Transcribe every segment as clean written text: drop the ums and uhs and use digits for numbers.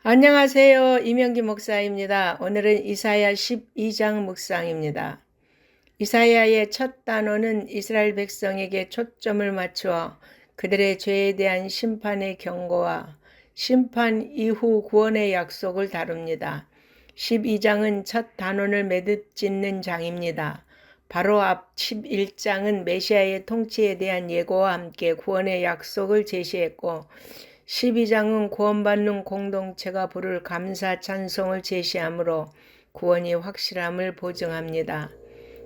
안녕하세요. 이명기 목사입니다. 오늘은 이사야 12장 묵상입니다. 이사야의 첫 단어는 이스라엘 백성에게 초점을 맞추어 그들의 죄에 대한 심판의 경고와 심판 이후 구원의 약속을 다룹니다. 12장은 첫 단원을 매듭 짓는 장입니다. 바로 앞 11장은 메시아의 통치에 대한 예고와 함께 구원의 약속을 제시했고 12장은 구원받는 공동체가 부를 감사 찬송을 제시하므로 구원이 확실함을 보증합니다.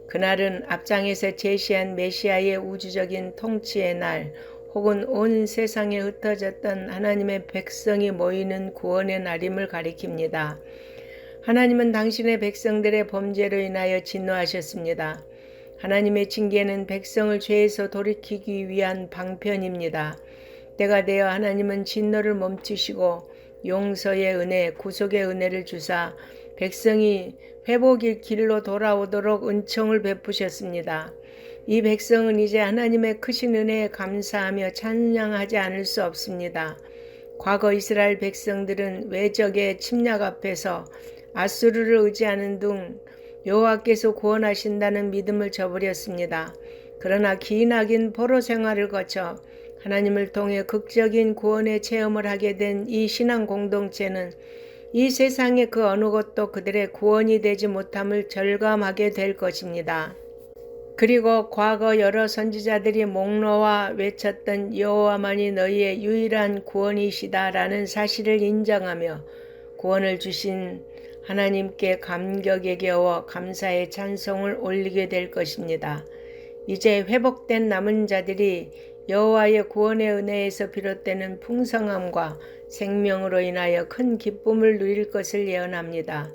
그날은 앞장에서 제시한 메시아의 우주적인 통치의 날, 혹은 온 세상에 흩어졌던 하나님의 백성이 모이는 구원의 날임을 가리킵니다. 하나님은 당신의 백성들의 범죄로 인하여 진노하셨습니다. 하나님의 징계는 백성을 죄에서 돌이키기 위한 방편입니다. 때가 되어 하나님은 진노를 멈추시고 용서의 은혜, 구속의 은혜를 주사 백성이 회복의 길로 돌아오도록 은총을 베푸셨습니다. 이 백성은 이제 하나님의 크신 은혜에 감사하며 찬양하지 않을 수 없습니다. 과거 이스라엘 백성들은 외적의 침략 앞에서 아수르를 의지하는 등 여호와께서 구원하신다는 믿음을 저버렸습니다. 그러나 기나긴 포로 생활을 거쳐 하나님을 통해 극적인 구원의 체험을 하게 된 이 신앙 공동체는 이 세상의 그 어느 것도 그들의 구원이 되지 못함을 절감하게 될 것입니다. 그리고 과거 여러 선지자들이 목놓아 외쳤던 여호와만이 너희의 유일한 구원이시다라는 사실을 인정하며 구원을 주신 하나님께 감격에 겨워 감사의 찬송을 올리게 될 것입니다. 이제 회복된 남은 자들이 여호와의 구원의 은혜에서 비롯되는 풍성함과 생명으로 인하여 큰 기쁨을 누릴 것을 예언합니다.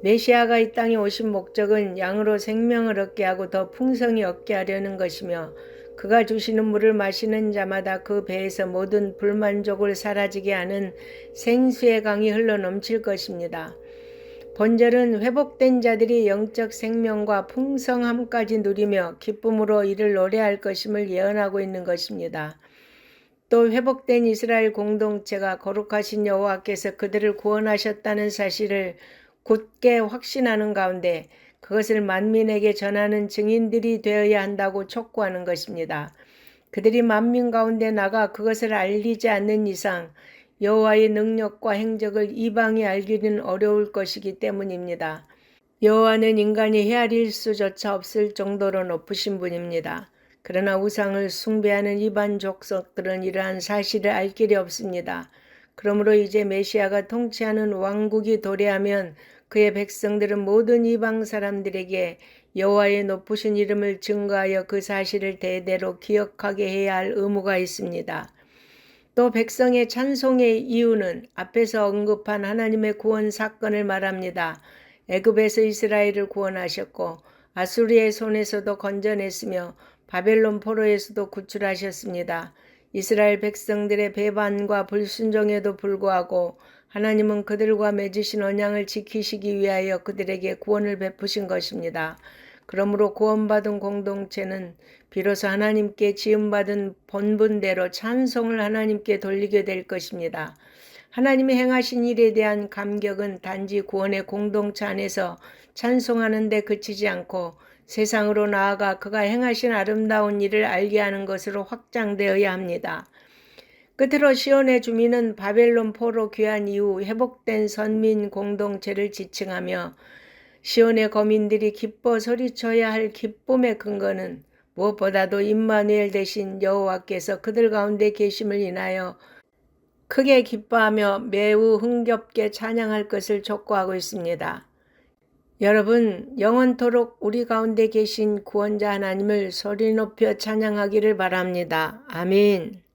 메시아가 이 땅에 오신 목적은 양으로 생명을 얻게 하고 더 풍성히 얻게 하려는 것이며 그가 주시는 물을 마시는 자마다 그 배에서 모든 불만족을 사라지게 하는 생수의 강이 흘러넘칠 것입니다. 본절은 회복된 자들이 영적 생명과 풍성함까지 누리며 기쁨으로 이를 노래할 것임을 예언하고 있는 것입니다. 또 회복된 이스라엘 공동체가 거룩하신 여호와께서 그들을 구원하셨다는 사실을 굳게 확신하는 가운데 그것을 만민에게 전하는 증인들이 되어야 한다고 촉구하는 것입니다. 그들이 만민 가운데 나가 그것을 알리지 않는 이상 여호와의 능력과 행적을 이방이 알기는 어려울 것이기 때문입니다. 여호와는 인간이 헤아릴 수조차 없을 정도로 높으신 분입니다. 그러나 우상을 숭배하는 이방 족속들은 이러한 사실을 알 길이 없습니다. 그러므로 이제 메시아가 통치하는 왕국이 도래하면 그의 백성들은 모든 이방 사람들에게 여호와의 높으신 이름을 증거하여 그 사실을 대대로 기억하게 해야 할 의무가 있습니다. 또 백성의 찬송의 이유는 앞에서 언급한 하나님의 구원 사건을 말합니다. 애굽에서 이스라엘을 구원하셨고 아수리의 손에서도 건져냈으며 바벨론 포로에서도 구출하셨습니다. 이스라엘 백성들의 배반과 불순종에도 불구하고 하나님은 그들과 맺으신 언약을 지키시기 위하여 그들에게 구원을 베푸신 것입니다. 그러므로 구원받은 공동체는 비로소 하나님께 지음받은 본분대로 찬송을 하나님께 돌리게 될 것입니다. 하나님이 행하신 일에 대한 감격은 단지 구원의 공동체 안에서 찬송하는 데 그치지 않고 세상으로 나아가 그가 행하신 아름다운 일을 알게 하는 것으로 확장되어야 합니다. 끝으로 시온의 주민은 바벨론 포로 귀환 이후 회복된 선민 공동체를 지칭하며 시온의 거민들이 기뻐 소리쳐야 할 기쁨의 근거는 무엇보다도 임마누엘 되신 여호와께서 그들 가운데 계심을 인하여 크게 기뻐하며 매우 흥겹게 찬양할 것을 촉구하고 있습니다. 여러분, 영원토록 우리 가운데 계신 구원자 하나님을 소리 높여 찬양하기를 바랍니다. 아멘.